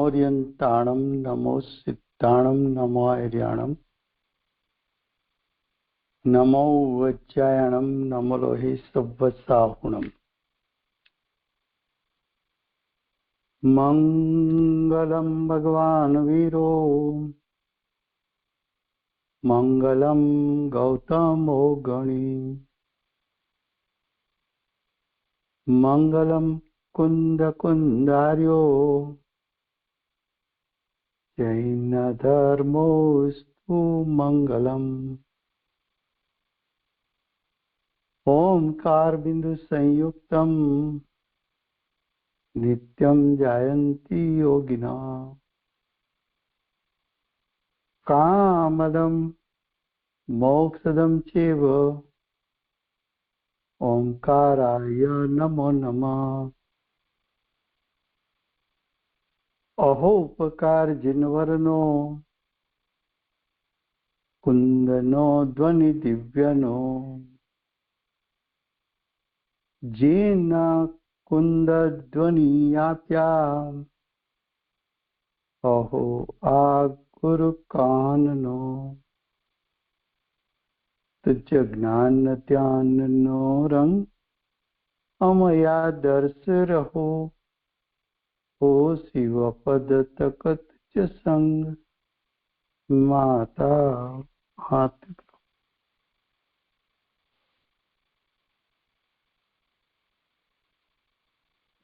नमोर्यन्ताणं नमो सिद्धाणं नमो आर्याणं नमो वज्रायणं नमो लोहि सव्वत्साहुणम्। मंगलम भगवान वीरो मंगलम गौतमो गणी मंगलम कुंद कुंदार्यो जैन धर्मोस्तु मंगलम। ओंकार बिंदु संयुक्तम नित्यं जायन्ति योगिना कामदं मोक्षदं चैव ओंकाराय नमो नमः। अहोपकार जिनवरनो कुंदनो ध्वनि दिव्यनो जेन कुंद ध्वनियाप्या अहो आ गुरु काननो तुझ ज्ञान ध्यान नो रंग अमया दर्श रहो हो शिव पद तकत च संग माता हाथ।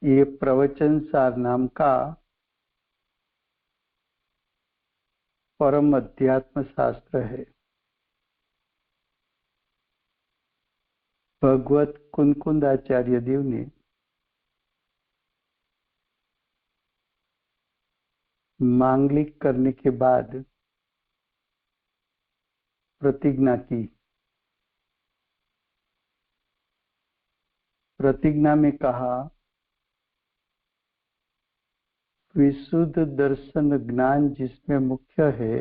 ये प्रवचन सार नाम का परम अध्यात्म शास्त्र है। भगवत कुनकुंदाचार्य देव ने मांगलिक करने के बाद प्रतिज्ञा की। प्रतिज्ञा में कहा विशुद्ध दर्शन ज्ञान जिसमें मुख्य है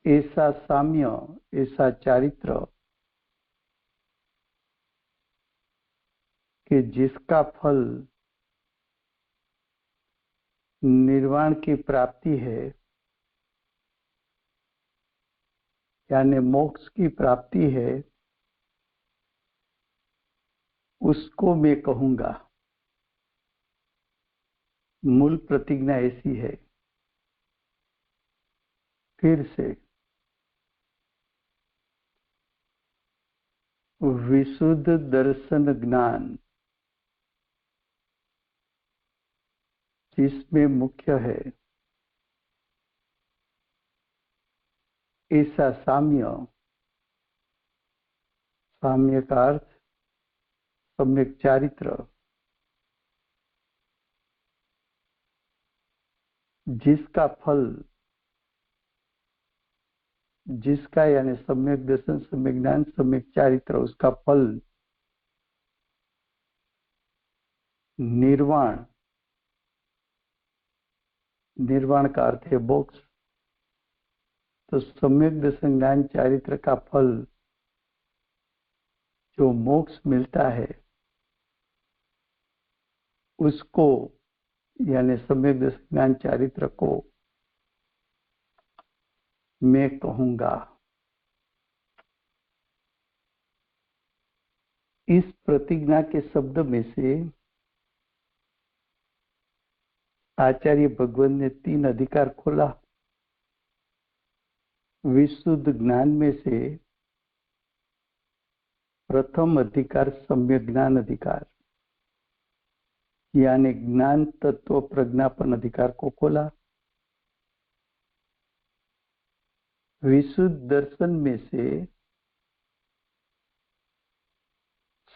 ऐसा साम्य ऐसा चारित्र कि जिसका फल निर्वाण की प्राप्ति है यानी मोक्ष की प्राप्ति है उसको मैं कहूंगा। मूल प्रतिज्ञा ऐसी है। फिर से विशुद्ध दर्शन ज्ञान जिसमें मुख्य है ऐसा साम्य। साम्य का अर्थ सम्यक चारित्र जिसका फल जिसका यानी सम्यक दर्शन सम्यक ज्ञान सम्यक चारित्र उसका फल निर्वाण। निर्वाण का अर्थ है मोक्ष। तो सम्यक दर्शन ज्ञान चारित्र का फल जो मोक्ष मिलता है उसको यानी सम्यक दर्शन ज्ञान चारित्र को मैं कहूंगा। इस प्रतिज्ञा के शब्द में से आचार्य भगवान ने 3 अधिकार खोला। विशुद्ध ज्ञान में से प्रथम अधिकार सम्यक ज्ञान अधिकार यानी ज्ञान तत्व प्रज्ञापन अधिकार को खोला। विशुद्ध दर्शन में से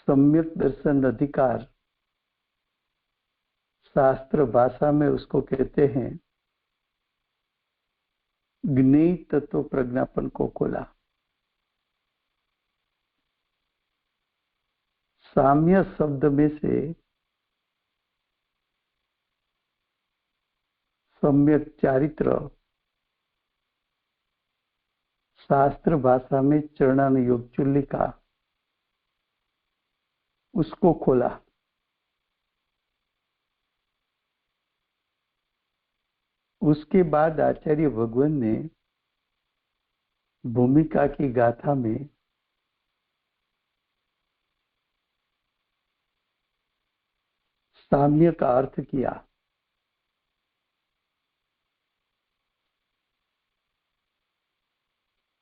सम्यक दर्शन अधिकार शास्त्र भाषा में उसको कहते हैं ज्ञेय तत्व प्रज्ञापन को खोला। साम्य शब्द में से सम्यक चारित्र शास्त्र भाषा में चरणानुयोग चुल्लिका उसको खोला। उसके बाद आचार्य भगवान ने भूमिका की गाथा में साम्य का अर्थ किया।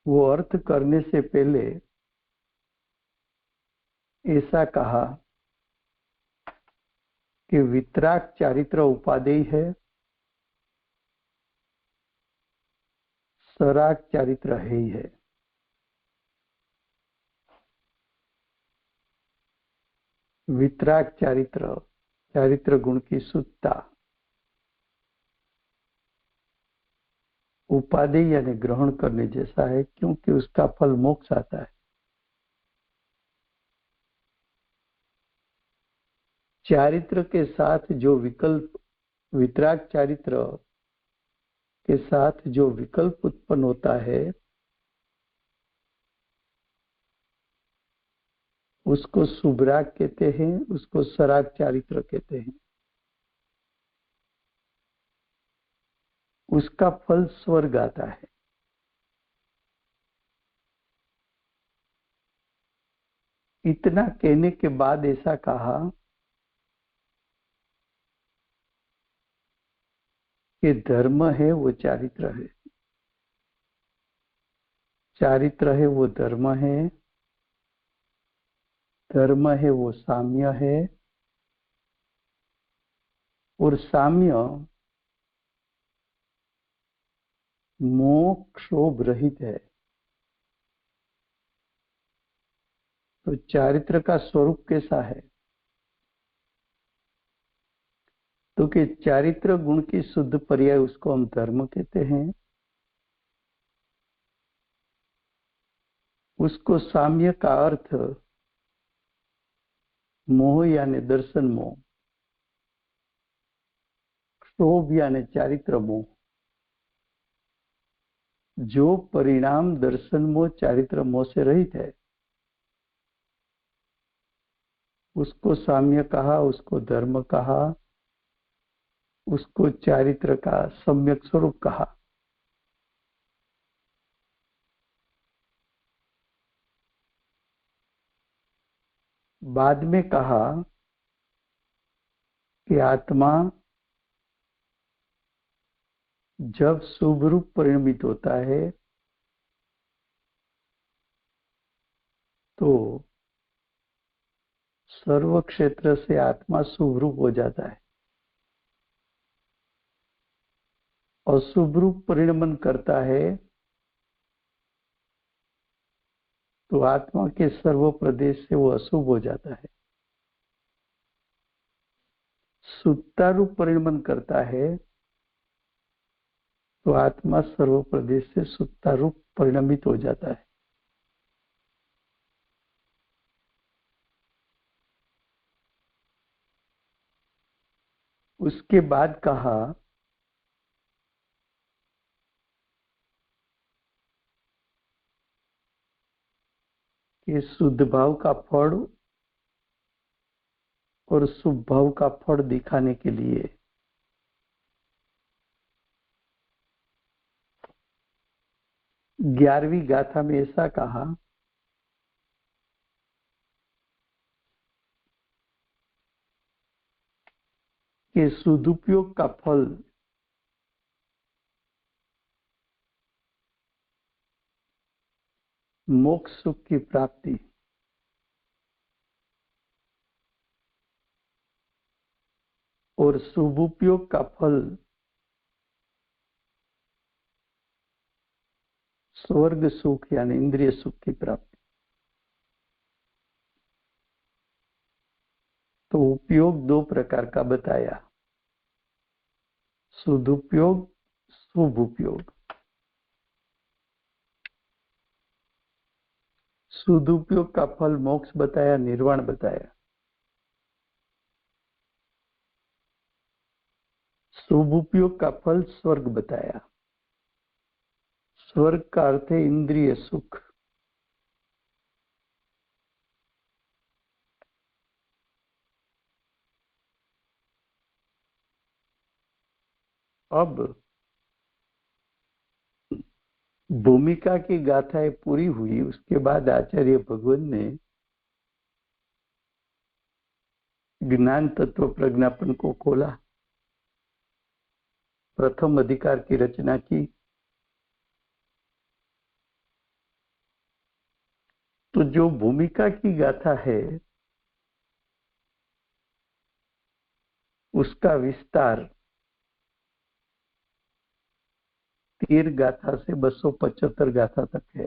वो अर्थ करने से पहले ऐसा कहा कि वितराग चारित्र उपादेय है, सराग चारित्र है ही है। वितराग चारित्र, चारित्र गुण की शुद्धता, उपादेय यानी ग्रहण करने जैसा है, क्योंकि उसका फल मोक्ष आता है। चारित्र के साथ जो विकल्प, वितराग चारित्र के साथ जो विकल्प उत्पन्न होता है, उसको शुभराग कहते हैं, उसको सराग चारित्र कहते हैं। उसका फल स्वर्ग आता है। इतना कहने के बाद ऐसा कहा कि धर्म है वो चारित्र है, चारित्र है वो धर्म है, धर्म है वो साम्य है, और साम्य मोक्षोभ रहित है। तो चारित्र का स्वरूप कैसा है? तो कि चारित्र गुण की शुद्ध पर्याय उसको हम धर्म कहते हैं, उसको साम्य का अर्थ मोह यानी दर्शन मोह, क्षोभ यानी चारित्र मोह, जो परिणाम दर्शन मोह चारित्र मोह से रहित है, उसको साम्य कहा, उसको धर्म कहा, उसको चारित्र का सम्यक स्वरूप कहा। बाद में कहा कि आत्मा जब शुभ रूप परिणमित होता है तो सर्व क्षेत्र से आत्मा शुभ रूप हो जाता है। अशुभ रूप परिणमन करता है तो आत्मा के सर्व प्रदेश से वो अशुभ हो जाता है। सुत्ता रूप परिणमन करता है तो आत्मा सर्व प्रदेश से सुत्ता रूप परिणमित हो जाता है। उसके बाद कहा कि शुद्ध भाव का फल और शुभ भाव का फल दिखाने के लिए ग्यारहवीं गाथा में ऐसा कहा कि सदुपयोग का फल मोक्ष सुख की प्राप्ति, और शुभ उपयोग का फल स्वर्ग सुख यानी इंद्रिय सुख की प्राप्ति। तो उपयोग दो प्रकार का बताया, सदुपयोग, शुभ उपयोग। सदुपयोग का फल मोक्ष बताया, निर्वाण बताया। शुभ उपयोग का फल स्वर्ग बताया। स्वर्ग का अर्थ है इंद्रिय सुख। अब भूमिका की गाथाएं पूरी हुई, उसके बाद आचार्य भगवान ने ज्ञान तत्व प्रज्ञापन को खोला, प्रथम अधिकार की रचना की। तो जो भूमिका की गाथा है उसका विस्तार 13 गाथा से 275 गाथा तक है।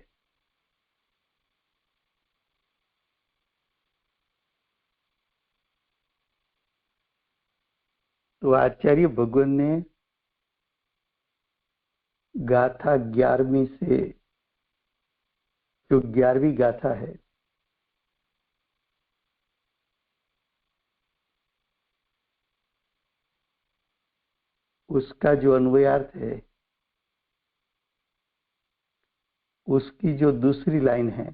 तो आचार्य भगवान ने गाथा 11वीं से, जो 11वीं गाथा है, उसका जो अन्वयार्थ है, उसकी जो दूसरी लाइन है,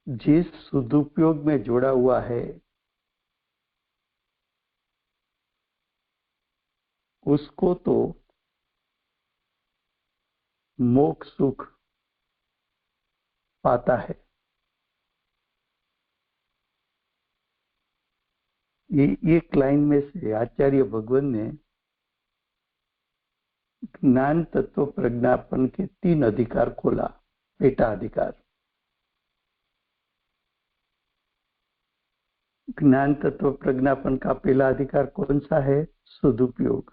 जिस सदुपयोग में जोड़ा हुआ है उसको तो मोक्ष सुख पाता है। ये एक लाइन में से आचार्य भगवान ने ज्ञान तत्व प्रज्ञापन के 3 अधिकार खोला। पेटा अधिकार, ज्ञान तत्व प्रज्ञापन का पहला अधिकार कौन सा है? सदुपयोग।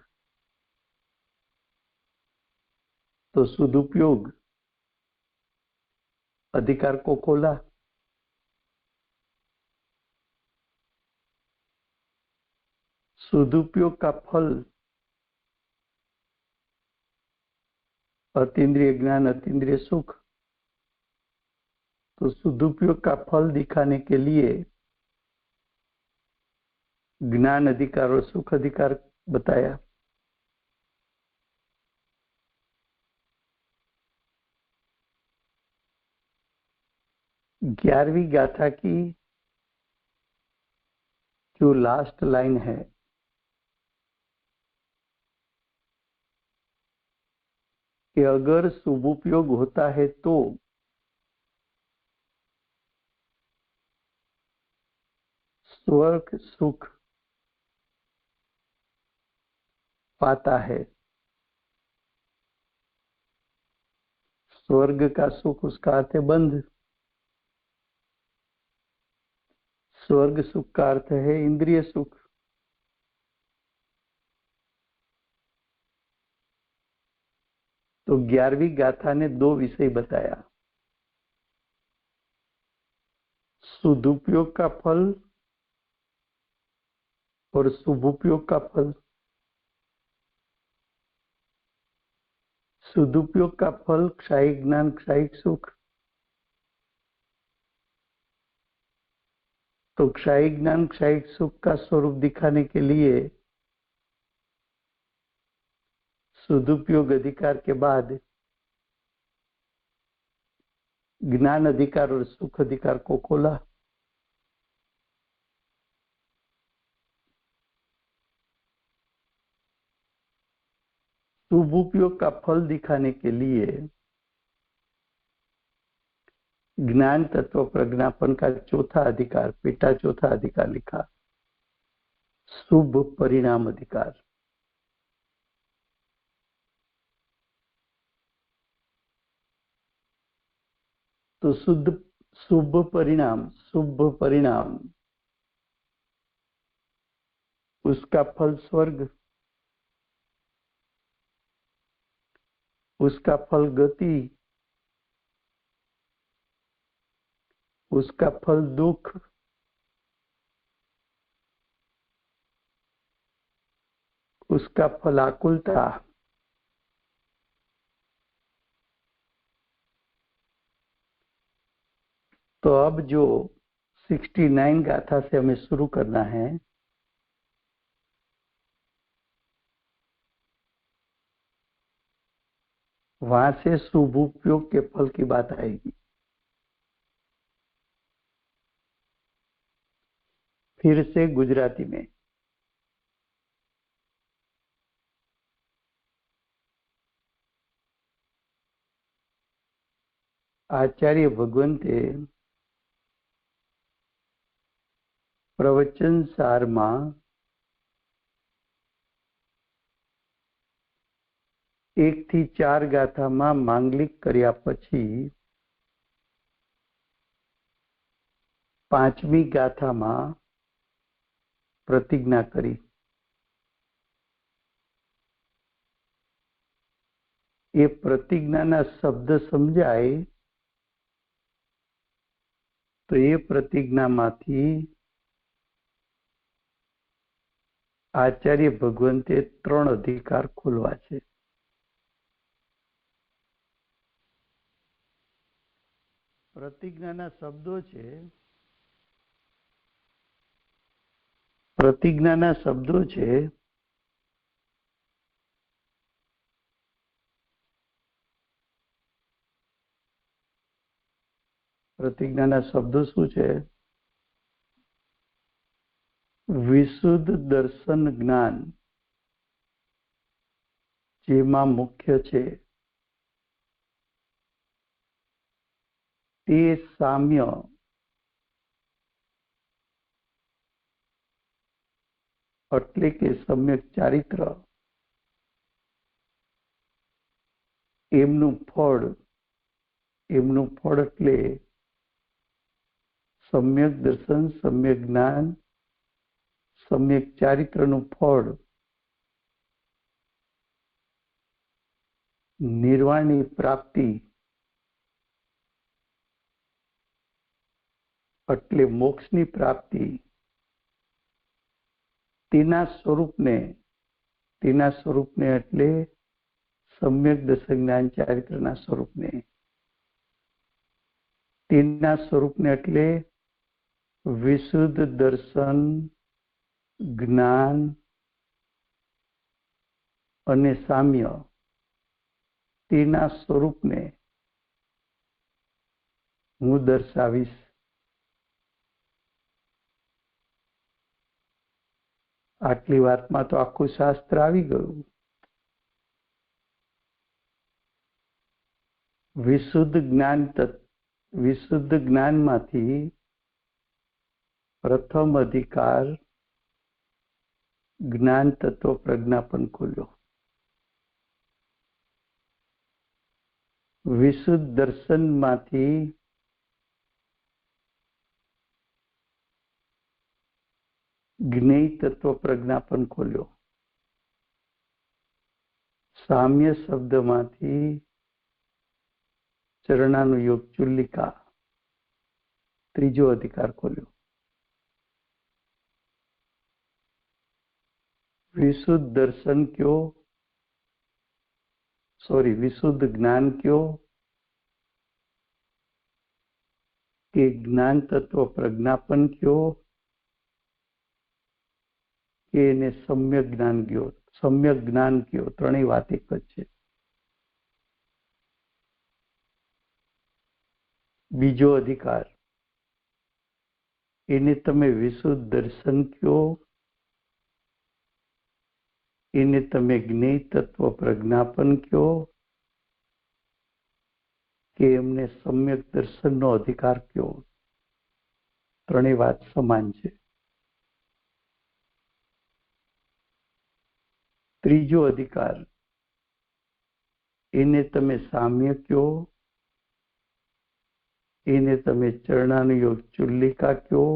तो सदुपयोग अधिकार को खोला। सदुपयोग का फल अतीन्द्रिय ज्ञान, अतीन्द्रिय सुख। तो सदुपयोग का फल दिखाने के लिए ज्ञान अधिकार और सुख अधिकार बताया। ग्यारहवीं गाथा की जो लास्ट लाइन है, कि अगर शुभोपयोग होता है तो स्वर्ग सुख पाता है। स्वर्ग का सुख उसका अर्थ है बंध। स्वर्ग सुख का अर्थ है इंद्रिय सुख। तो 11वीं गाथा ने 2 विषय बताया, सदुपयोग का फल और शुभोपयोग का फल। सदुपयोग का फल क्षायी ज्ञान, क्षायी सुख। तो क्षायी ज्ञान, क्षायी सुख का स्वरूप दिखाने के लिए सदुपयोग अधिकार के बाद ज्ञान अधिकार और सुख अधिकार को खोला। शुभोपयोग का फल दिखाने के लिए ज्ञान तत्व प्रज्ञापन का चौथा अधिकार, पेटा चौथा अधिकार लिखा, शुभ परिणाम अधिकार। तो शुभ परिणाम उसका फल स्वर्ग, उसका फल गति, उसका फल दुख, उसका फल आकुलता। तो अब जो 69 गाथा से हमें शुरू करना है, वहां से शुभ उपयोग के फल की बात आएगी। फिर से गुजराती में। આચાર્ય ભગવંતે પ્રવચન સારમાં 1 થી 4 ગાથામાં માંગલિક કર્યા પછી 5મી ગાથામાં પ્રતિજ્ઞા કરી. એ પ્રતિજ્ઞાના શબ્દ સમજાય તો એ પ્રતિજ્ઞામાંથી આચાર્ય ભગવંતે 3 અધિકાર ખોલવા છે. પ્રતિજ્ઞાના શબ્દો છે. પ્રતિજ્ઞાના શબ્દો છે પ્રતિજ્ઞાના શબ્દો શું છે? વિશુદ્ધ દર્શન જ્ઞાન, જેમાં મુખ્ય છે તે સામ્ય એટલે કે સમ્યક ચારિત્ર, એમનું ફળ એટલે સમ્યક દર્શન, સમ્યક જ્ઞાન, સમ્યક ચારિત્રનું ફળ નિર્વાણની પ્રાપ્તિ એટલે મોક્ષની પ્રાપ્તિ. તેના સ્વરૂપને એટલે સમ્યક દર્શન જ્ઞાન ચારિત્રના સ્વરૂપને, તેના સ્વરૂપને એટલે વિશુદ્ધ દર્શન, જ્ઞાન અને સામ્ય, તેના સ્વરૂપને હું દર્શાવીશ. આટલી વાતમાં તો આખું શાસ્ત્ર આવી ગયું. વિશુદ્ધ જ્ઞાનમાંથી પ્રથમ અધિકાર જ્ઞાન તત્વ પ્રજ્ઞાપન ખોલ્યો. વિશુદ્ધ દર્શનમાંથી જ્ઞેય તત્વ પ્રજ્ઞાપન ખોલ્યો. સામ્ય શબ્દમાંથી ચરણાનુયોગ ચુલ્લિકા, ત્રીજો અધિકાર ખોલ્યો. વિશુદ્ધ દર્શન કયો, વિશુદ્ધ જ્ઞાન કયો કે જ્ઞાન તત્વ પ્રજ્ઞાપન કયો કે એને સમ્યક જ્ઞાન કયો, ત્રણેય વાત એક જ છે. બીજો અધિકાર, એને તમે વિશુદ્ધ દર્શન કયો, એને તમે જ્ઞેય તત્વ પ્રજ્ઞાપન કયો કે એમને સમ્યક દર્શનનો અધિકાર કયો, ત્રણેય વાત સમાન છે. ત્રીજો અધિકાર, એને તમે સામ્ય કયો, એને તમે ચરણાનુયોગ ચુલ્લિકા કયો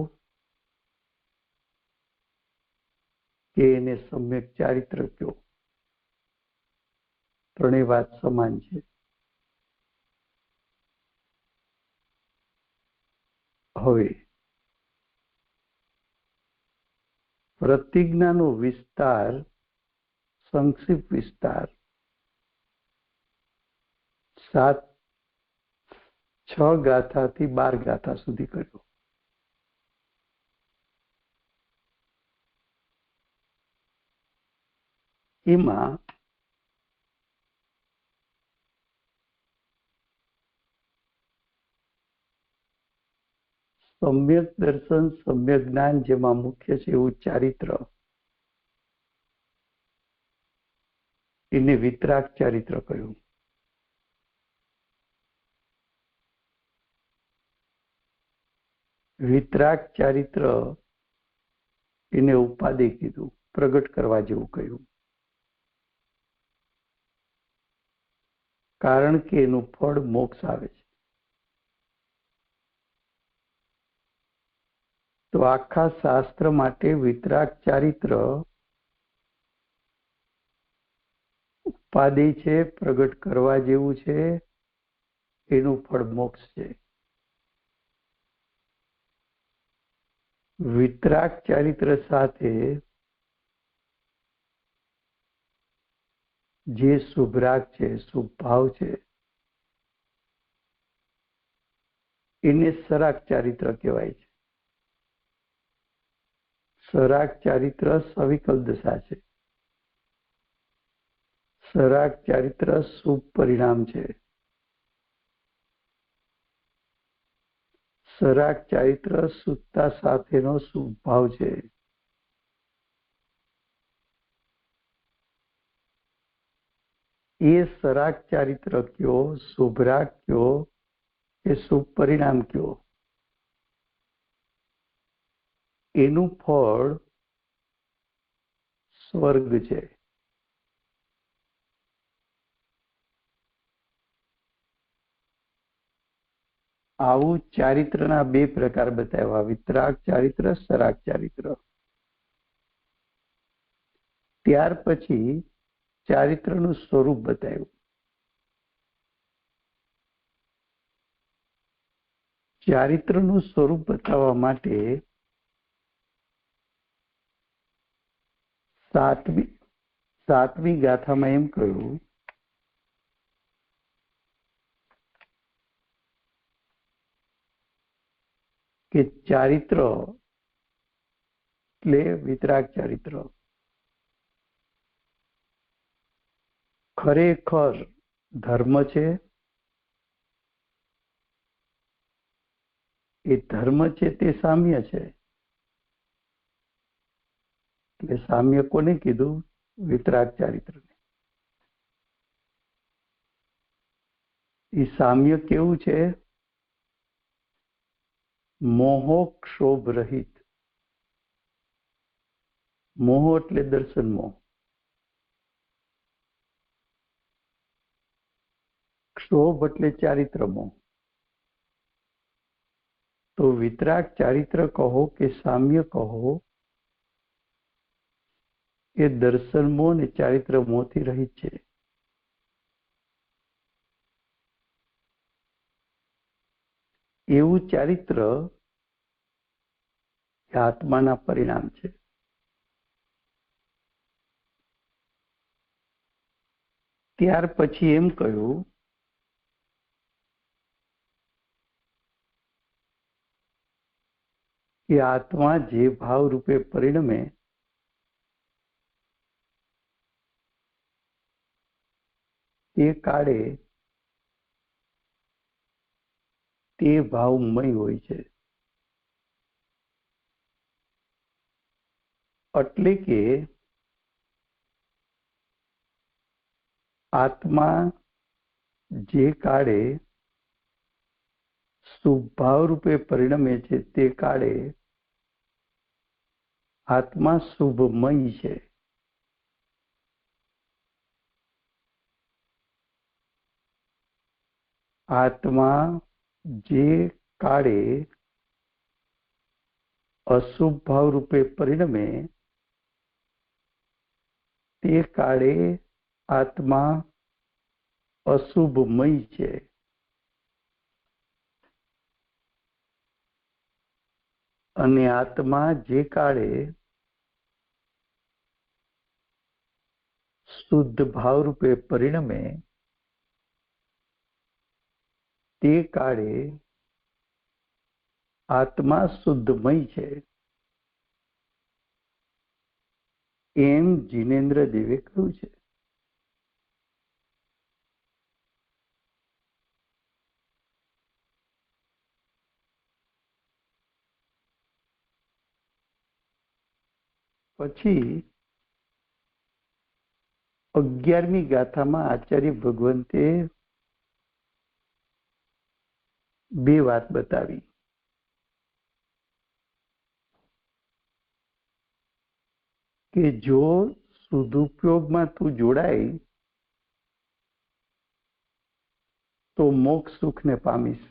કે એને સમ્યક ચારિત્ર કયો, ત્રણેય વાત સમાન છે. હવે પ્રતિજ્ઞાનો વિસ્તાર, સંક્ષિપ્ત વિસ્તાર 6 ગાથાથી 12 ગાથા સુધી કર્યો. એમાં સમ્યક દર્શન, સમ્યક જ્ઞાન જેમાં મુખ્ય છે એવું ચારિત્ર, એને વિતરાગ ચારિત્ર કહ્યું. વિતરાગ ચારિત્ર એને ઉપાધિ કીધું, પ્રગટ કરવા જેવું કહ્યું, કારણ કે એનું ફળ મોક્ષ આવે છે. તો આખા શાસ્ત્ર માટે વિતરાગ ચારિત્ર ઉપાધિ છે, પ્રગટ કરવા જેવું છે, એનું ફળ મોક્ષ છે. વિતરાગ ચારિત્ર સાથે જે શુભરાગ છે, શુભ ભાવ છે, એને સરાગ ચારિત્ર કહેવાય છે. સરાગ ચારિત્ર સવિકલ દશા છે. સરાગ ચારિત્ર શુભ પરિણામ છે. સરાગ ચારિત્ર સુતા સાથેનો શુભ ભાવ છે. એ સરાગ ચારિત્ર કયો, શુભરાગ કયો કે શુભ પરિણામ કયો, એનું ફળ સ્વર્ગ છે. આવું ચારિત્રના બે પ્રકાર બતાવ્યા, વિતરાગ ચારિત્ર, સરાગ ચારિત્ર. ત્યાર પછી ચારિત્રનું સ્વરૂપ બતાવ્યું. ચારિત્રનું સ્વરૂપ બતાવવા માટે સાતમી ગાથામાં એમ કહ્યું કે ચારિત્ર એટલે વિતરાગ ચારિત્ર ખરેખર ધર્મ છે. એ ધર્મ છે તે સામ્ય છે. એટલે સામ્ય કોને કીધું? વિતરાગ ચારિત્રને. એ સામ્ય કેવું છે? મોહોક્ષોભ રહિત. મોહ એટલે દર્શન મોહ, ક્ષોભ એટલે ચારિત્ર મોહ. તો વિતરાગ ચારિત્ર કહો કે સામ્ય કહો, એ દર્શન મોહ ને ચારિત્ર મોહથી રહિત છે. એવું ચારિત્ર આત્માના પરિણામ છે. ત્યાર પછી એમ કહ્યું કે આત્મા જે ભાવ રૂપે પરિણમે તે કાળે તે ભાવમય હોય છે. એટલે કે આત્મા જે કાળે શુભ ભાવ રૂપે પરિણમે છે તે કાળે આત્મા શુભમય છે. આત્મા જે કાળે અશુભ ભાવ રૂપે પરિણમે તે કાળે આત્મા અશુભમય છે. અને આત્મા જે કાળે શુદ્ધ ભાવ રૂપે પરિણમે તે કાળે આત્મા શુદ્ધમય છે. એમ જીનેન્દ્ર દેવે કહ્યું છે. પછી 11મી ગાથામાં આચાર્ય ભગવંતે બે વાત બતાવી. કે જો સદુપયોગમાં તું જોડાય તો મોક્ષ સુખને પામીશ.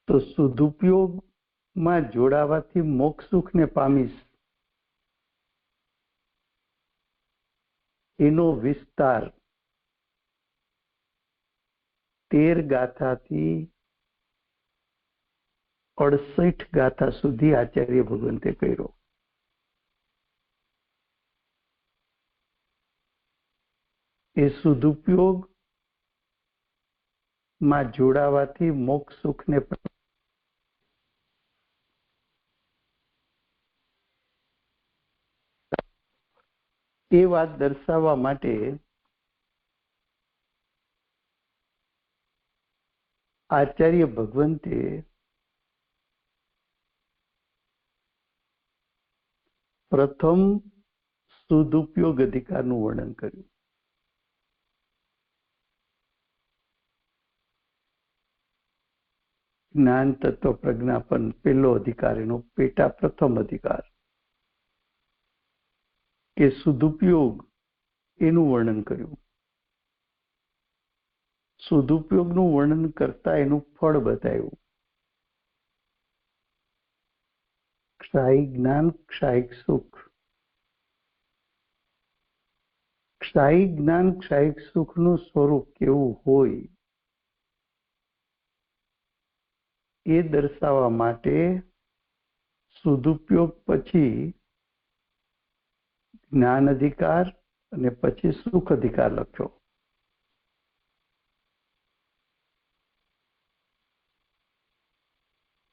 તો સદુપયોગમાં જોડાવાથી મોક્ષ સુખને પામીશ એનો વિસ્તાર 13 ગાથાથી 68 ગાથા સુધી આચાર્ય ભગવંતે કર્યો. એ સદુપયોગમાં જોડાવાથી મોક્ષ સુખને એ વાત દર્શાવવા માટે આચાર્ય ભગવંતે પ્રથમ સદુપયોગ અધિકારનું વર્ણન કર્યું. જ્ઞાન તત્વ પ્રજ્ઞાપન પહેલો અધિકાર, એનો પેટા પ્રથમ અધિકાર કે સદુપયોગ એનું વર્ણન કર્યું. સદુપયોગનું વર્ણન કરતા એનું ફળ બતાવ્યું. ક્ષાયિક જ્ઞાન, ક્ષાયિક સુખ. ક્ષાયિક જ્ઞાન, ક્ષાયિક સુખનું સ્વરૂપ કેવું હોય એ દર્શાવવા માટે સદુપયોગ પછી જ્ઞાન અધિકાર અને પછી સુખ અધિકાર લખ્યો.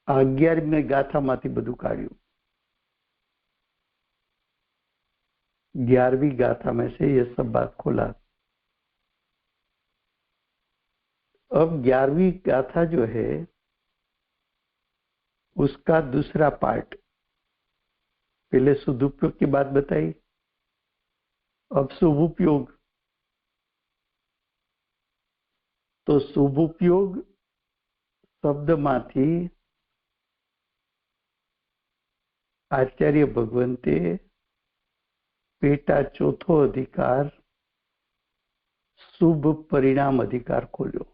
આ 11મી ગાથામાંથી બધું કાઢ્યું. 11वीं गाथा में से ये सब बात खोला. अब 11वीं गाथा जो है उसका दूसरा पार्ट, पहले सदुपयोग की बात बताई, अब शुभोपयोग. तो शुभोपयोग शब्दમાંથી आचार्य भगवंते पेटा चौथो अधिकार शुभ परिणाम अधिकार खोल्यो.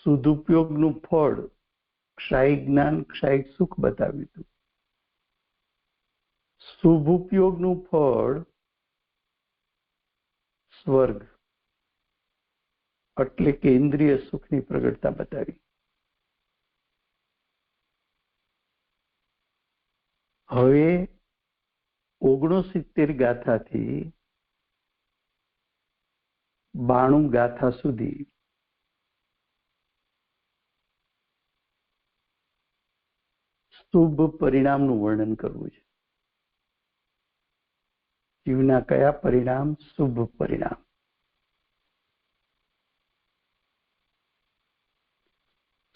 સદુપયોગનું ફળ ક્ષાયિક જ્ઞાન, ક્ષાયિક સુખ બતાવ્યું હતું. શુભોપયોગનું ફળ સ્વર્ગ એટલે કે ઇન્દ્રિય સુખની પ્રગટતા બતાવી. હવે 69 ગાથાથી 92 ગાથા સુધી શુભ પરિણામનું વર્ણન કરવું છે. જીવના કયા પરિણામ? શુભ પરિણામ.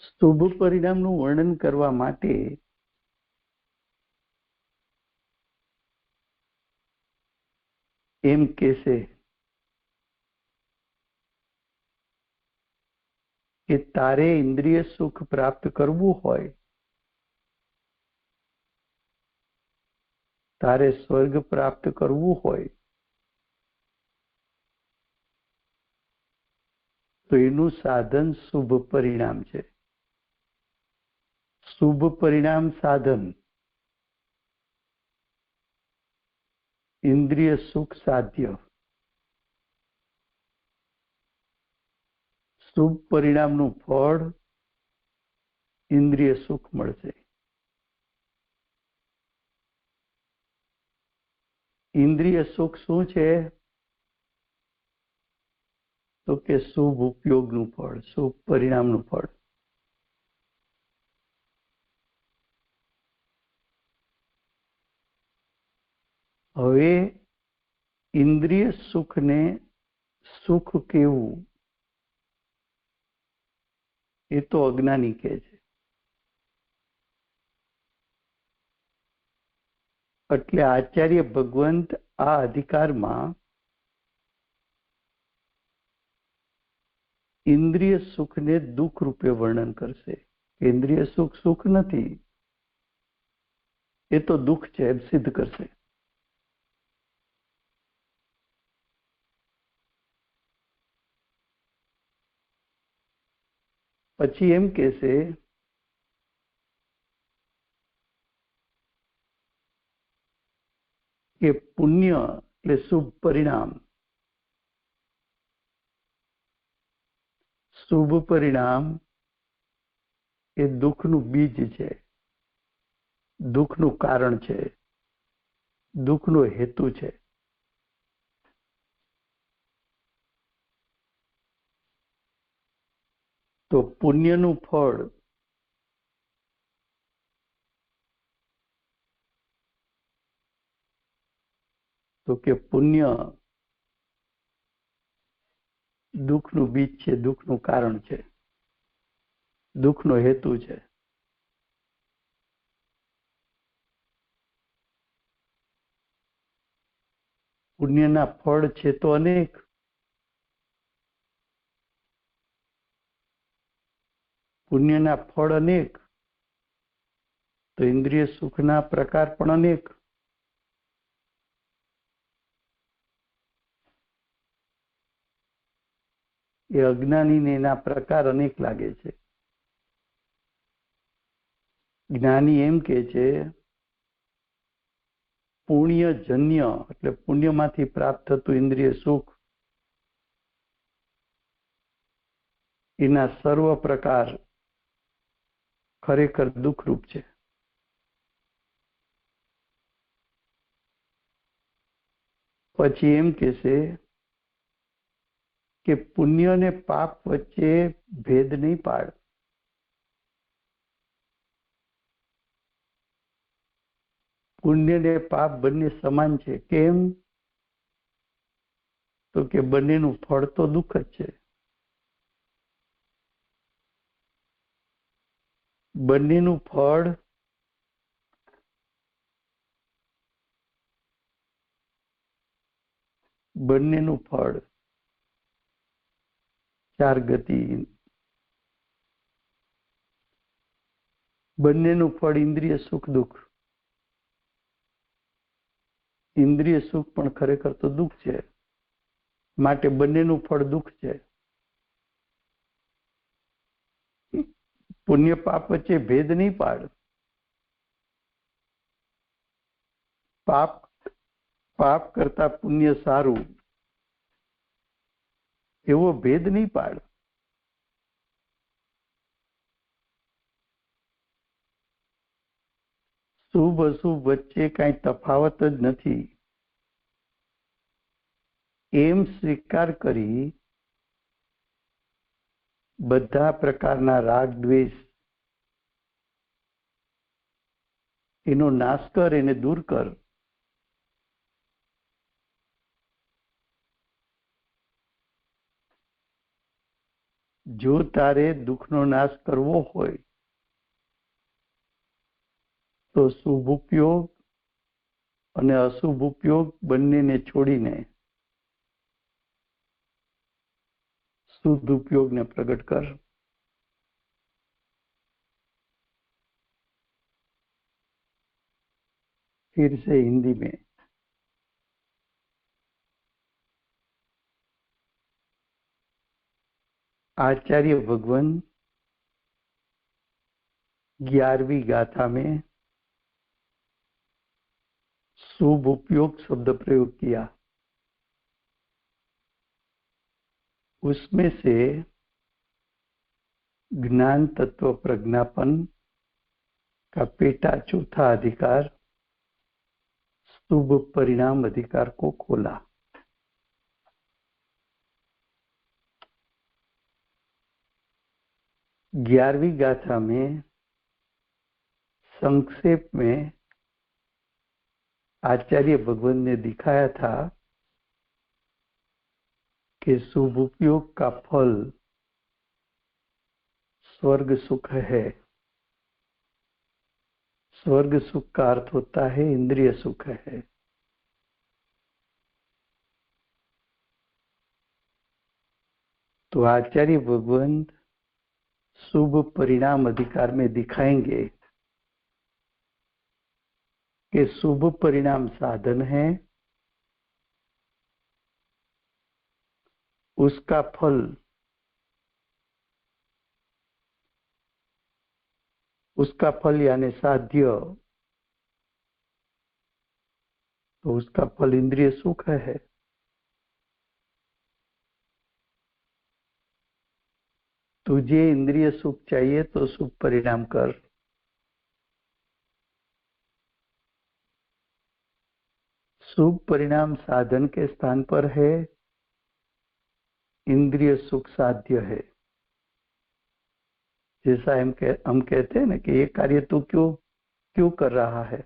શુભ પરિણામનું વર્ણન કરવા માટે એમ કહેશે કે તારે ઇન્દ્રિય સુખ પ્રાપ્ત કરવું હોય, તારે સ્વર્ગ પ્રાપ્ત કરવું હોય તો એનું સાધન શુભ પરિણામ છે. શુભ પરિણામ સાધન ઇન્દ્રિય સુખ સાધ્ય. શુભ પરિણામનું ફળ ઇન્દ્રિય સુખ મળશે. ઇન્દ્રિય સુખ શું છે? તો કે શુભ ઉપયોગનું ફળ, શુભ પરિણામનું ફળ. હવે ઇન્દ્રિય સુખને સુખ કેવું એ તો અજ્ઞાની કહે છે. એટલે આચાર્ય ભગવંત આ અધિકારમાં ઇન્દ્રિય સુખને દુઃખ રૂપે વર્ણન કરશે. ઇન્દ્રિય સુખ સુખ નથી, એ તો દુઃખ છે એમ સિદ્ધ કરશે. પછી એમ કહેશે કે પુણ્ય એટલે શુભ પરિણામ. શુભ પરિણામ એ દુઃખનું બીજ છે, દુઃખનું કારણ છે, દુઃખનો હેતુ છે. તો પુણ્યનું ફળ તો કે પુણ્ય દુઃખનું બીજ છે, દુઃખનું કારણ છે, દુઃખનો હેતુ છે. પુણ્યના ફળ છે તો અનેક, પુણ્યના ફળ અનેક, તો ઇન્દ્રિય સુખના પ્રકાર પણ અનેક. એ અજ્ઞાનીને એના પ્રકાર અનેક લાગે છે. જ્ઞાની એમ કે છે પુણ્યજન્ય એટલે પુણ્યમાંથી પ્રાપ્ત થતું ઇન્દ્રિય સુખ એના સર્વ પ્રકાર ખરેખર દુઃખરૂપ છે. પછી એમ કહેશે કે પુણ્ય અને પાપ વચ્ચે ભેદ નહીં પાડ. પુણ્ય ને પાપ બંને સમાન છે. કેમ? તો કે બંનેનું ફળ તો દુઃખ જ છે. બંનેનું ફળ ચાર ગતિ, બંનેનું ફળ ઇન્દ્રિય સુખ દુઃખ. ઇન્દ્રિય સુખ પણ ખરેખર તો દુઃખ છે, માટે બંનેનું ફળ દુઃખ છે. પુણ્ય પાપ વચ્ચે ભેદ નહીં પાડ. પાપ કરતા પુણ્ય સારું એવો ભેદ નહીં પાડ. શુભ અશુભ વચ્ચે કાંઈ તફાવત જ નથી એમ સ્વીકાર કરી બધા પ્રકારના રાગ દ્વેષ એનો નાશ કર, એને દૂર કર. જો તારે દુઃખનો નાશ કરવો હોય તો શુભ ઉપયોગ અને અશુભ ઉપયોગ બંનેને છોડીને शुद्ध उपयोग ने प्रकट कर. फिर से हिंदी में आचार्य भगवान 11वीं गाथा में शुभ उपयोग शब्द प्रयोग किया. उसमें से ज्ञान तत्व प्रज्ञापन का पेटा चौथा अधिकार शुभ परिणाम अधिकार को खोला. ग्यारहवीं गाथा में संक्षेप में आचार्य भगवान ने दिखाया था कि शुभ उपयोग का फल स्वर्ग सुख है. स्वर्ग सुख का अर्थ होता है इंद्रिय सुख है. तो आचार्य भगवंत शुभ परिणाम अधिकार में दिखाएंगे कि शुभ परिणाम साधन है, उसका फल यानी साध्य, तो उसका फल इंद्रिय सुख है। तुझे इंद्रिय सुख चाहिए तो शुभ परिणाम कर। शुभ परिणाम साधन के स्थान पर है, इंद्रिय सुख साध्य है। जैसा हम कहते हैं ना कि ये कार्य तू क्यों कर रहा है,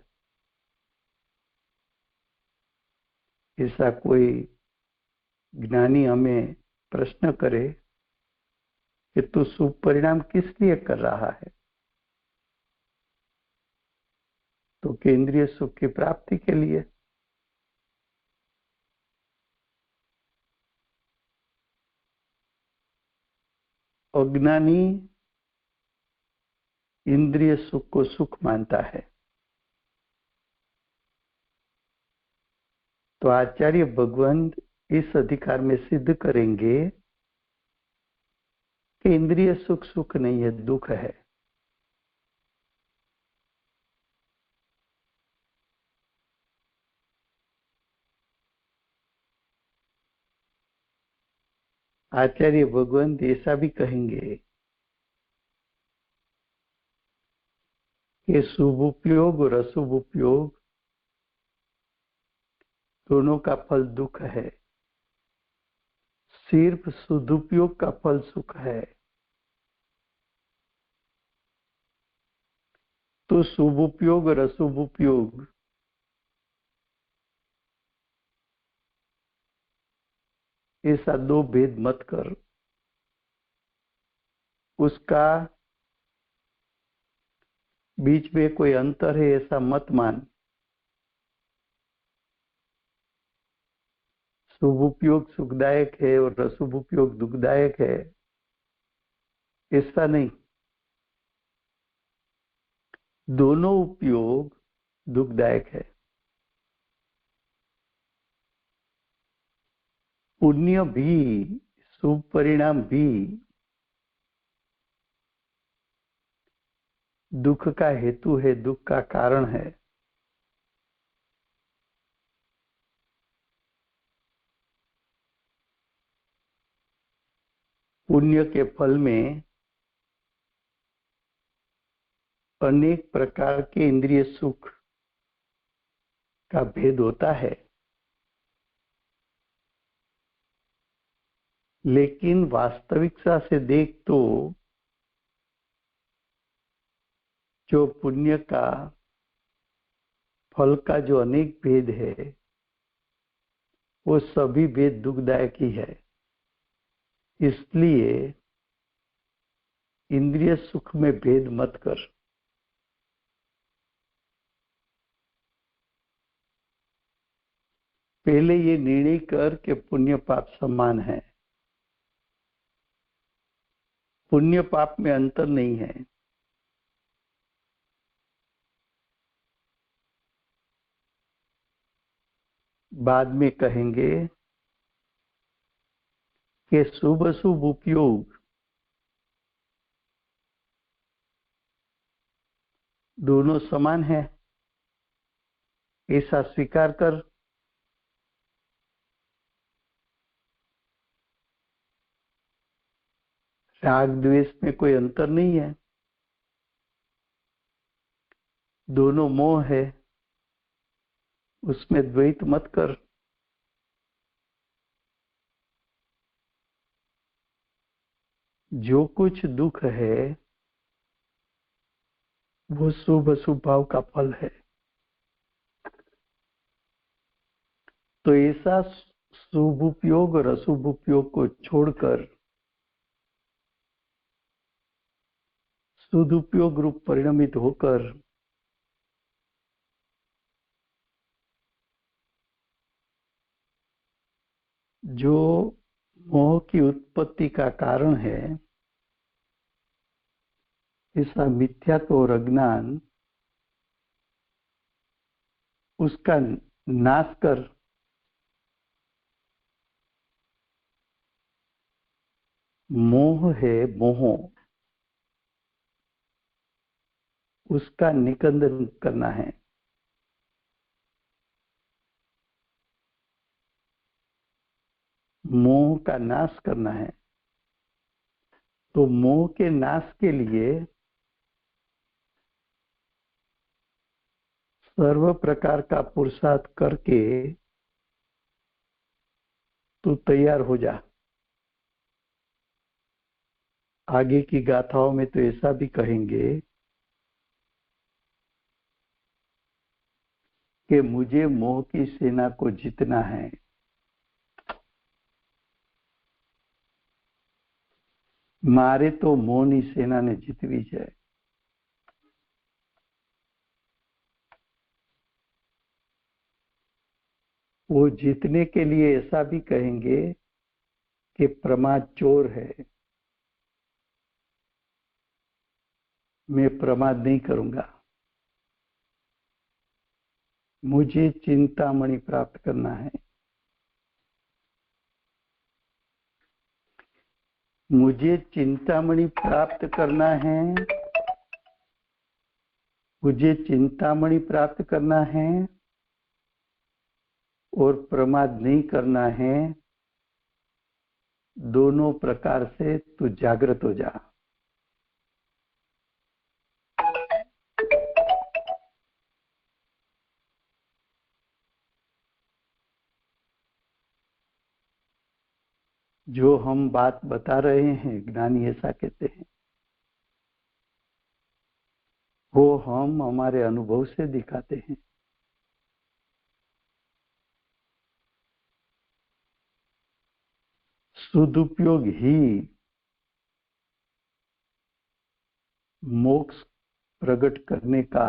ऐसा कोई ज्ञानी हमें प्रश्न करे कि तू शुभ परिणाम किस लिए कर रहा है, तो कि इंद्रिय सुख की प्राप्ति के लिए। अज्ञानी इंद्रिय सुख को सुख मानता है। तो आचार्य भगवंत इस अधिकार में सिद्ध करेंगे कि इंद्रिय सुख सुख नहीं है, दुख है। आचार्य भगवंत ऐसा भी कहेंगे कि शुभ उपयोग और अशुभ उपयोग दोनों का फल दुख है, सिर्फ सदुपयोग का फल सुख है। तो शुभ उपयोग और अशुभ उपयोग ऐसा दो भेद मत कर, उसका बीच में कोई अंतर है ऐसा मत मान। शुभ उपयोग सुखदायक है और अशुभ उपयोग दुखदायक है, ऐसा नहीं। दोनों उपयोग दुखदायक है। पुण्य भी, शुभ परिणाम भी दुख का हेतु है, दुख का कारण है। पुण्य के फल में अनेक प्रकार के इंद्रिय सुख का भेद होता है, लेकिन वास्तविकता से देख तो जो पुण्य का फल का जो अनेक भेद है, वो सभी भेद दुखदायक ही है। इसलिए इंद्रिय सुख में भेद मत कर। पहले ये निर्णय कर कि पुण्य पाप समान है। पुण्य पाप में अंतर नहीं है। बाद में कहेंगे कि शुभ अशुभ उपयोग दोनों समान है, ऐसा स्वीकार कर। राग द्वेष में कोई अंतर नहीं है, दोनों मोह है, उसमें द्वैत मत कर। जो कुछ दुख है वो शुभ अशुभ भाव का फल है। तो ऐसा शुभ उपयोग और अशुभ उपयोग को छोड़कर सदुपयोग रूप परिणमित होकर जो मोह की उत्पत्ति का कारण है, ऐसा मिथ्यात्व और अज्ञान उसका नाश कर मोह है, मोह उसका निकंदन करना है। मोह का नाश करना है। तो मोह के नाश के लिए सर्व प्रकार का पुरुषार्थ करके तू तैयार हो जा। आगे की गाथाओं में तो ऐसा भी कहेंगे कि मुझे मोह की सेना को जीतना है। मारे तो मोहनी सेना ने जीतवी जाए। वो जीतने के लिए ऐसा भी कहेंगे कि प्रमाद चोर है, मैं प्रमाद नहीं करूंगा। मुझे चिंतामणि प्राप्त करना है। मुझे चिंतामणि प्राप्त करना है। मुझे चिंतामणि प्राप्त करना है और प्रमाद नहीं करना है। दोनों प्रकार से तू जागृत हो जा। जो हम बात बता रहे हैं, ज्ञानी ऐसा कहते हैं, वो हम हमारे अनुभव से दिखाते हैं। सदुपयोग ही मोक्ष प्रकट करने का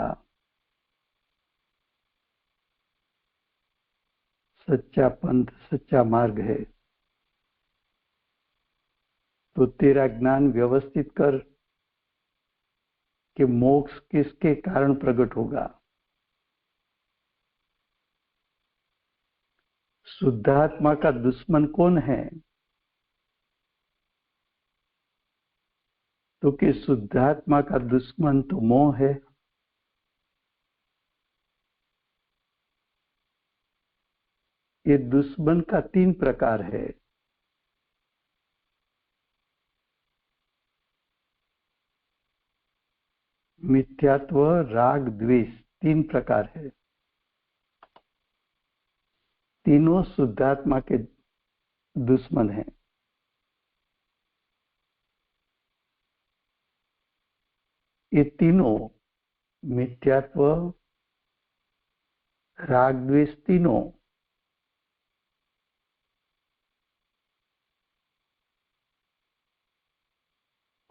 सच्चा पंथ, सच्चा मार्ग है। तो तेरा ज्ञान व्यवस्थित कर कि मोक्ष किसके कारण प्रकट होगा। शुद्धात्मा का दुश्मन कौन है? तो कि शुद्धात्मा का दुश्मन तो मोह है। ये दुश्मन का 3 प्रकार है। मिथ्यात्व, राग, द्वेष, 3 प्रकार है। तीनों शुद्धात्मा के दुश्मन हैं। ये तीनों मिथ्यात्व, राग, द्वेष, तीनों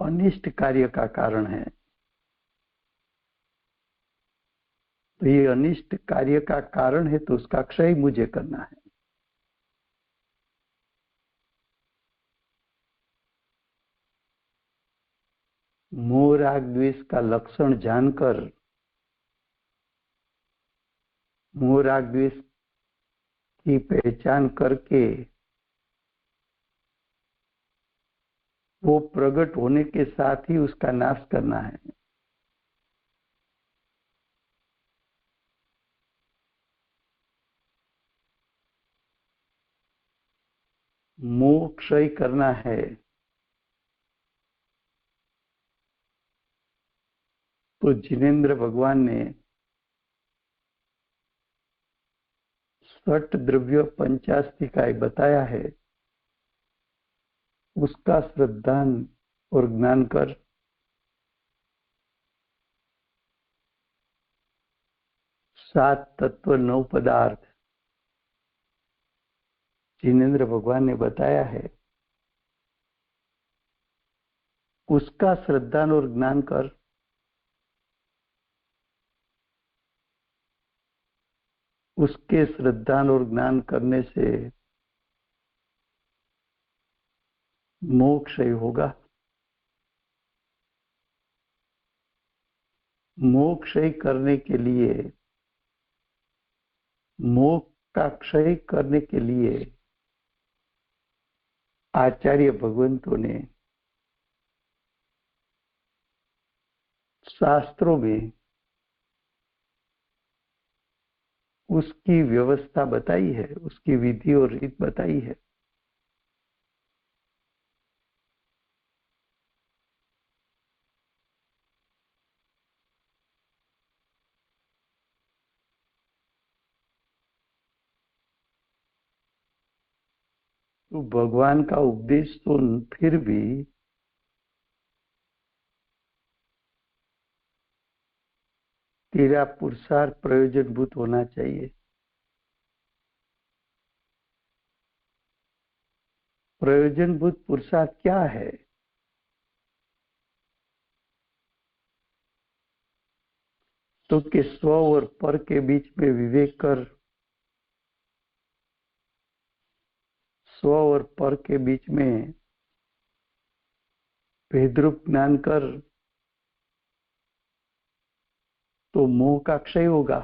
अनिष्ट कार्य का कारण है। तो ये अनिष्ट कार्य का कारण है, तो उसका क्षय मुझे करना है। मोह, राग, द्वेष का लक्षण जानकर, मोह, राग, द्वेष की पहचान करके वो प्रकट होने के साथ ही उसका नाश करना है। मोह क्षय करना है। तो जिनेन्द्र भगवान ने षट द्रव्य पंचास्तिकाय बताया है, उसका श्रद्धान और ज्ञान कर। सात तत्व 9 पदार्थ जिनेन्द्र भगवान ने बताया है, उसका श्रद्धान और ज्ञान कर। उसके श्रद्धान और ज्ञान करने से मोह क्षय होगा। मोह क्षय करने के लिए, मोह का क्षय करने के लिए आचार्य भगवंतों ने शास्त्रों में उसकी व्यवस्था बताई है, उसकी विधि और रीत बताई है। तो भगवान का उपदेश तो फिर भी तेरा पुरुषार्थ प्रयोजनभूत होना चाहिए। प्रयोजनभूत पुरुषार्थ क्या है? तो कि स्व और पर के बीच में विवेक कर, स्व और पर के बीच में भेदरूप ज्ञान कर, तो मोह का क्षय होगा।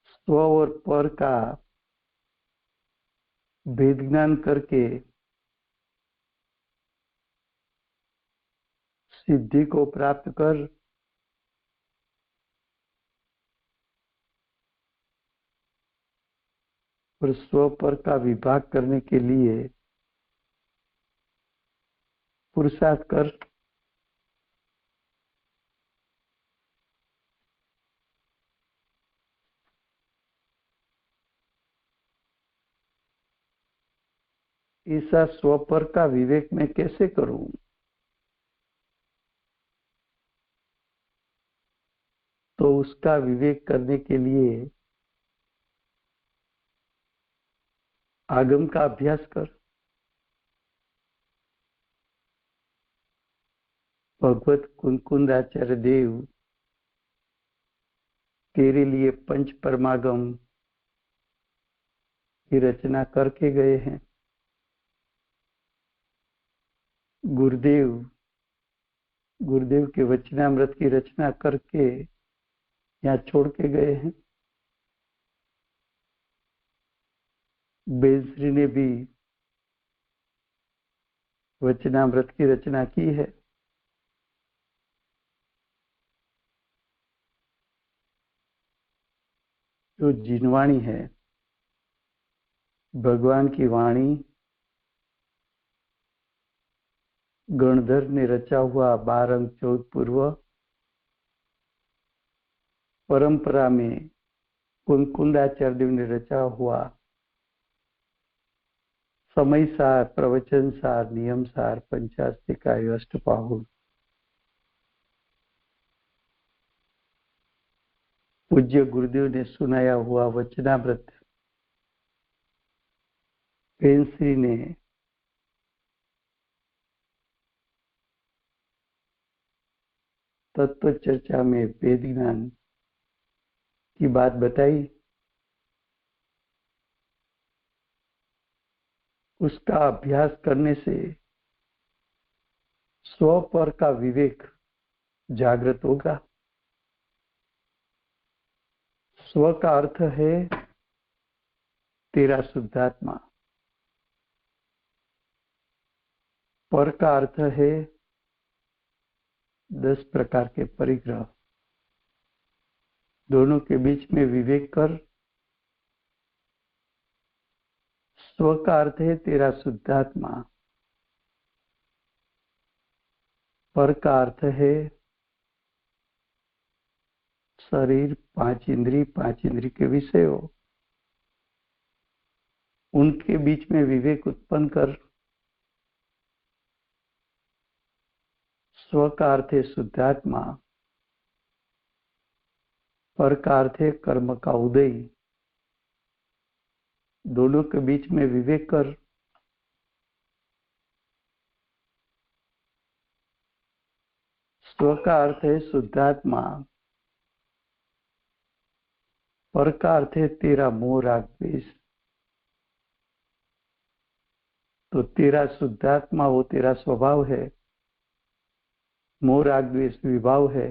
स्व और पर का भेद ज्ञान करके सिद्धि को प्राप्त कर, और स्व पर का विभाग करने के लिए पुरुषार्थ कर। ऐसा स्व पर का विवेक मैं कैसे करूं? तो उसका विवेक करने के लिए आगम का अभ्यास कर। भगवत कुंकुंदाचार्य देव तेरे लिए पंच परमागम की रचना करके गए हैं। गुरुदेव गुरुदेव के वचनामृत की रचना करके यहाँ छोड़ के गए हैं। बेंसरी ने भी वचनामृत की रचना की है। जो जिनवाणी है, भगवान की वाणी, गणधर ने रचा हुआ 12 अंग 14 पूर्व परंपरा में कुंकुंदाचार्य देव ने रचा हुआ समय सार, प्रवचन सार, नियम सार, पंचास्तिकाय, अष्टपाहुर, पूज्य गुरुदेव ने सुनाया हुआ वचनामृत पेंसी ने तत्व चर्चा में वेद ज्ञान की बात बताई। उसका अभ्यास करने से स्व पर का विवेक जागृत होगा। स्व का अर्थ है तेरा शुद्धात्मा, पर का अर्थ है 10 प्रकार के परिग्रह। दोनों के बीच में विवेक कर। स्व का अर्थ है तेरा शुद्धात्मा, पर का अर्थ है शरीर, 5 इंद्री, 5 इंद्री के विषय हो, उनके बीच में विवेक उत्पन्न कर। स्व का अर्थ है शुद्धात्मा, पर का अर्थ है कर्म का उदय। दोनों के बीच में विवेक कर। स्व का अर्थ है शुद्धात्मा, पर का अर्थ है तेरा मोह राग द्वेष। तो तेरा शुद्धात्मा वो तेरा स्वभाव है, मोह राग द्वेष विभाव है,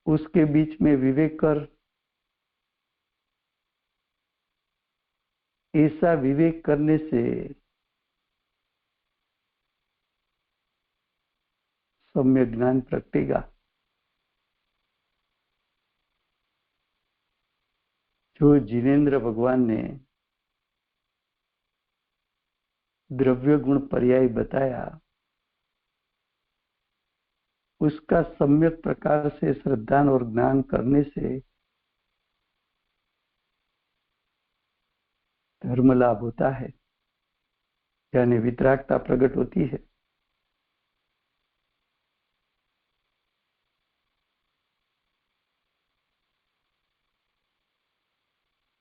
उसके बीच में विवेक कर। ऐसा विवेक करने से सम्यक ज्ञान प्रगटेगा। जो जिनेन्द्र भगवान ने द्रव्य गुण पर्याय बताया, उसका सम्यक प्रकार से श्रद्धा और ज्ञान करने से धर्म लाभ होता है, यानी वितरागता प्रकट होती है।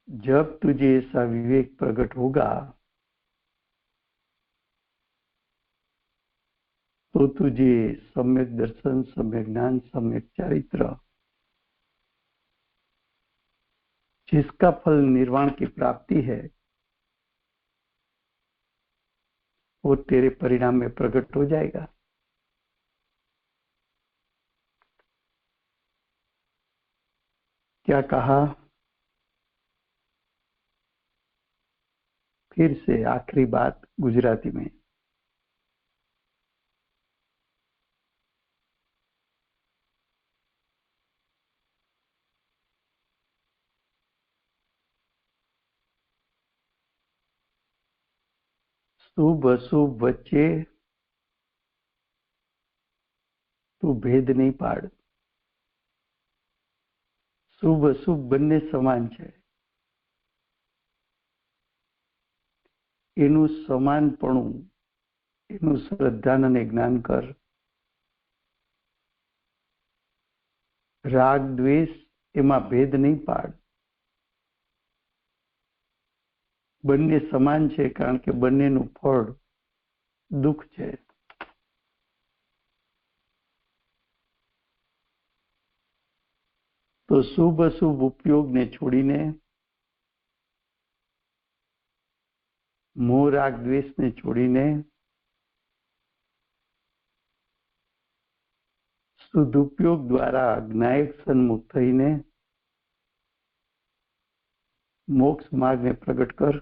जब तुझे ऐसा विवेक प्रकट होगा तो तुझे सम्यक दर्शन, सम्यक ज्ञान, सम्यक चारित्र, जिसका फल निर्वाण की प्राप्ति है, वो तेरे परिणाम में प्रकट हो जाएगा। क्या कहा? फिर से आखिरी बात गुजराती में। शुभ अशुभ वच्चे तू भेद नहीं पाड़। શુભ અશુભ બંને સમાન છે, એનું સમાનપણું, એનું શ્રદ્ધાન અને જ્ઞાન કર। રાગ દ્વેષ એમાં ભેદ નહીં પાડ, બંને સમાન છે, કારણ કે બંનેનું ફળ દુઃખ છે। તો શુભ અશુભ ઉપયોગને છોડીને, મોહ રાગ દ્વેષને છોડીને શુદ્ધ ઉપયોગ દ્વારા જ્ઞાયક સન્મુખ થઈને મોક્ષ માર્ગને પ્રગટ કર।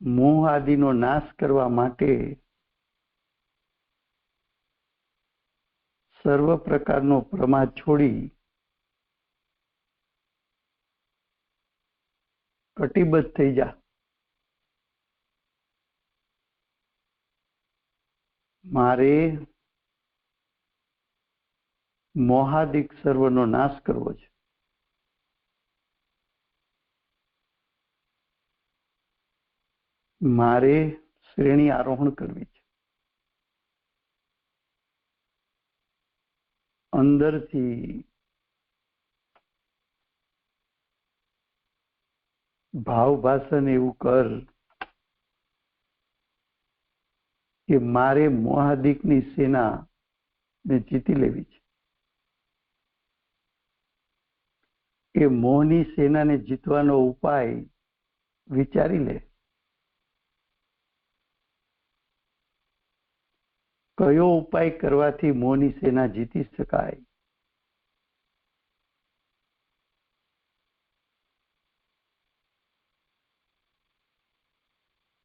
મોહ આદિનો નાશ કરવા માટે સર્વ પ્રકારનો પ્રમાદ છોડી કટિબદ્ધ થઈ જા। મારે મોહાદિક સર્વનો નાશ કરવો છે। મારે શ્રેણી આરોહણ કરવી છે। અંદરથી ભાવ ભાષણ એવું કર કે મારે મોહાદિકની સેનાને જીતી લેવી છે। એ મોહની સેનાને જીતવાનો ઉપાય વિચારી લે। કયો ઉપાય કરવાથી મોહની સેના જીતી શકાય?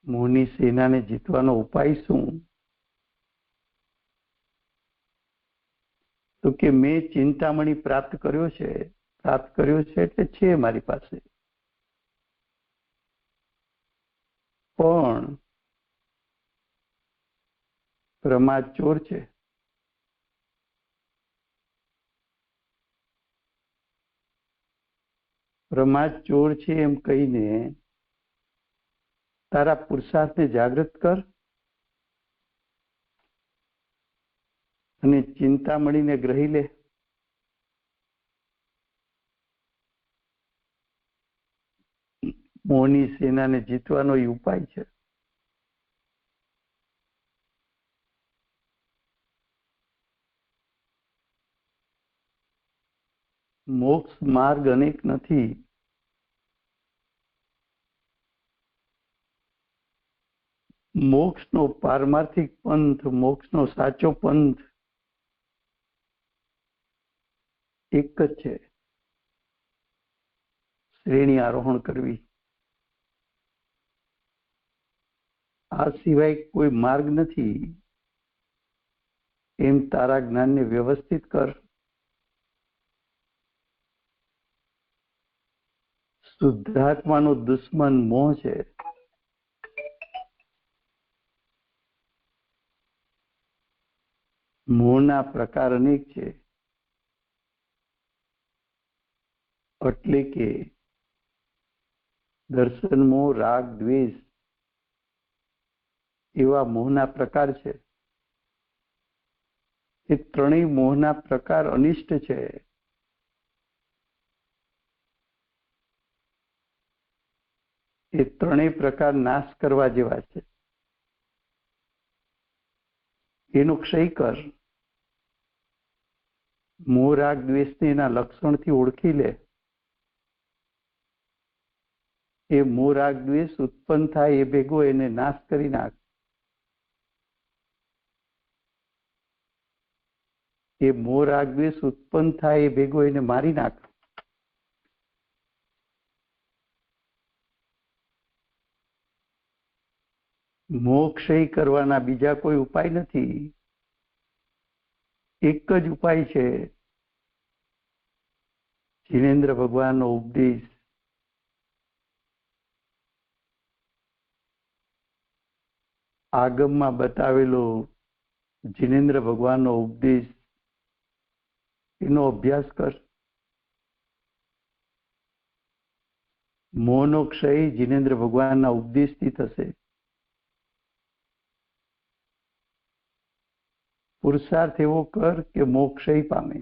મોહની સેનાને જીતવાનો ઉપાય શું? તો કે મેં ચિંતામણી પ્રાપ્ત કર્યો છે એટલે છે મારી પાસે, પણ પ્રમાદ ચોર છે। પ્રમાદ ચોર છે એમ કહીને તારા પુરુષાર્થને જાગૃત કર અને ચિંતામણીને ગ્રહી લે। મોહની સેનાને જીતવાનો એ ઉપાય છે। મોક્ષ માર્ગ અનેક નથી. મોક્ષનો પારમાર્થિક પંથ, મોક્ષનો સાચો પંથ એક જ છે, શ્રેણી આરોહણ કરવી. આ સિવાય કોઈ માર્ગ નથી. એમ તારા જ્ઞાનને વ્યવસ્થિત કર. શુદ્ધાત્માનો દુશ્મન મોહ છે. મોહના પ્રકાર અનેક છે. એટલે કે દર્શન મોહ, રાગ, દ્વેષ એવા મોહના પ્રકાર છે. એ ત્રણેય મોહના પ્રકાર અનિષ્ટ છે. એ ત્રણેય પ્રકાર નાશ કરવા જેવા છે. એનો ક્ષય કર. મોહ, રાગ, દ્વેષને એના લક્ષણથી ઓળખી લે. એ મોહ, રાગ, દ્વેષ ઉત્પન્ન થાય એ ભેગો એને નાશ કરી નાખ. એ મોહ, રાગ, દ્વેષ ઉત્પન્ન થાય એ ભેગો એને મારી નાખ. મોહ ક્ષય કરવાના બીજા કોઈ ઉપાય નથી. એક જ ઉપાય છે, જિનેન્દ્ર ભગવાનનો ઉપદેશ. આગમમાં બતાવેલો જિનેન્દ્ર ભગવાનનો ઉપદેશ, એનો અભ્યાસ કર. મોહનો ક્ષય જિનેન્દ્ર ભગવાનના ઉપદેશથી થશે. પુરુષાર્થ એવો કર કે મોહ ક્ષય પામે.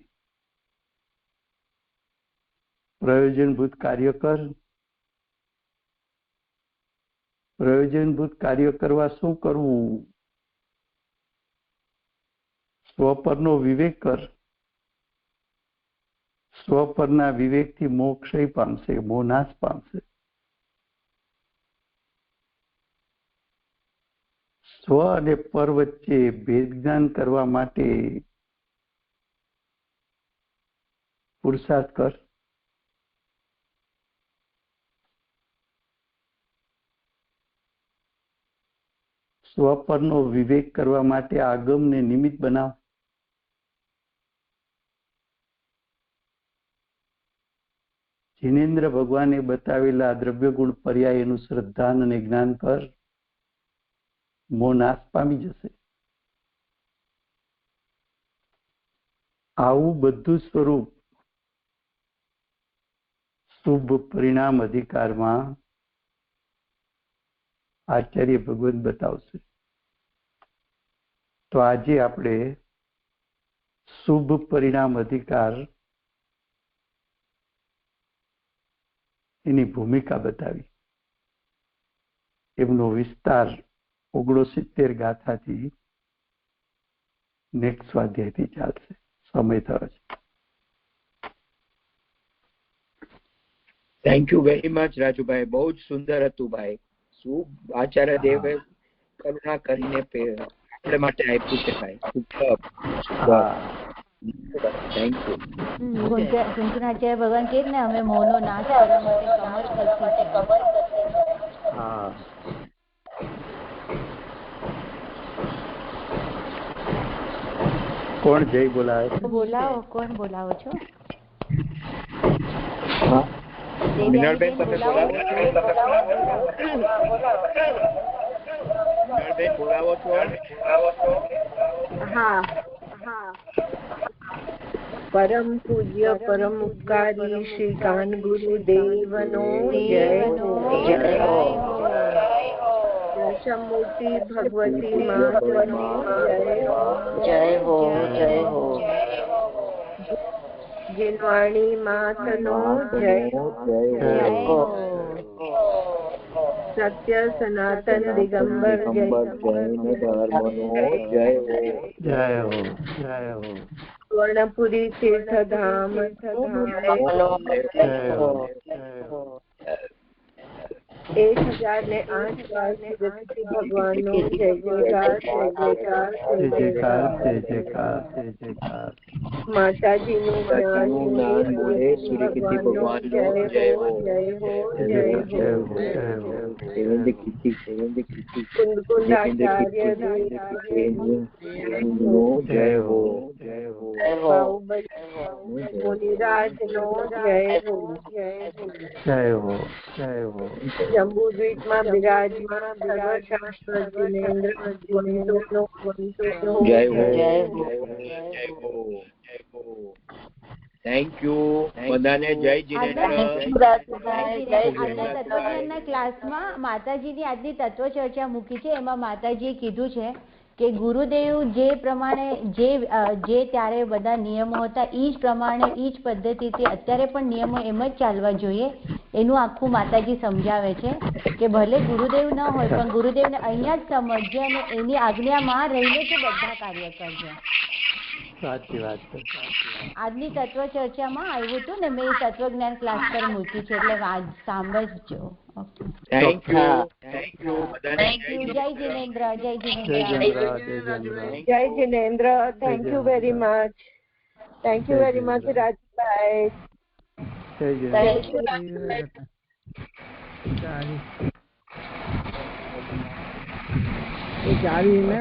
પ્રયોજનભૂત કાર્ય કર. પ્રયોજનભૂત કાર્ય કરવા શું કરવું? સ્વપરનો વિવેક કર. સ્વપરના વિવેકથી મોહ ક્ષય પામશે, મોહ નાશ પામશે. સ્વ અને પર વચ્ચે ભેદ જ્ઞાન કરવા માટે પુરુષાર્થ કર. સ્વપરનો વિવેક કરવા માટે આગમને નિમિત્ત બનાવ. જિનેન્દ્ર ભગવાને બતાવેલા દ્રવ્યગુણ પર્યાય એનું શ્રદ્ધાન અને જ્ઞાન કર. મોહ નાશ પામી જશે. આવું બધું સ્વરૂપ શુભ પરિણામ અધિકારમાં આચાર્ય ભગવત બતાવશે. તો આજે આપણે શુભ પરિણામ અધિકાર એની ભૂમિકા બતાવી. એમનો વિસ્તાર 69 ગાથાથી નેક્સ્ટ સ્વાધ્યાયથી ચાલશે. સમય થયો છે. Thank you very much Rajubhai. બહુ જ સુંદર હતું ભાઈ. શું આચાર્ય દેવે કરુણા કરીને આપણે માટે આપ્યું છે ભાઈ. Thank you. ગુંજનાચાર્ય ભગવાન કે ને અમે મોહનો નાશ કરવા માટે કમર કસી છે. હા, કોણ જય બોલાવે છે? બોલાવો. કોણ બોલાવો છો? મિનળબેન તમે બોલાવો છો? મિનળબેન બોલાવો છો? હા હા. પરમ પૂજ્ય પરમ ઉપકારી શ્રી કાન ગુરુદેવનો જય હો. દશમૂર્તિ ભગવતી માતનો જય હો. જીનવાણી માતનો જય હો. સત્ય સનાતન દિગંબર જૈન ધર્મનો જય હો. જય હો. જય હો. સ્વર્ણપુરી તીર્થધામ જય હો 1008 વાર શ્રી ભગવાનનો જય જયકાર જય જયકાર જય જયકાર જય જયકાર જય જયકાર માતાજીનું જ્ઞાન જ્ઞાન બોલે શ્રી કીર્તિ ભગવાન જય હો જય હો જય હો જય જય જય હો હો જય હો સેવંત કીર્તિ કુંદકુંદાચાર્ય જય હો જય હો બાહુબલી મુનિરાજનો જય હો જય હો જય હો જય હો જંબુદ્વીપમાં બિરાજમાન સર્વશાસ્ત્ર જીનેન્દ્ર વંદોનો જય હો જય જય હો થેન્ક યુ બધાને જય જીનેન્દ્ર આજના તત્વજ્ઞાનના ક્લાસમાં માતાજીની આજની તત્વ ચર્ચા મૂકી છે. એમાં માતાજીએ કીધું છે કે ગુરુદેવ જે પ્રમાણે જે ત્યારે બધા નિયમો હતા એ જ પ્રમાણે એ જ પદ્ધતિથી અત્યારે પણ નિયમો એમ જ ચાલવા જોઈએ. એનું આખું માતાજી સમજાવે છે કે ભલે ગુરુદેવ ન હોય પણ ગુરુદેવને અહીંયા જ સમજજે અને એની આજ્ઞામાં રહીને તો બધા કાર્ય કરજે. સાચી વાત છે. આજની તત્વ ચર્ચામાં આવ્યું હતું ને મેં તત્વજ્ઞાન ક્લાસ પર મૂકી છે એટલે સાંભળજો. થેન્ક યુ જય જીનેન્દ્ર જય જય જીનેન્દ્ર જય Jinendra. Thank you very much. Thank you very much રાજભાઈ. જય ચારી ને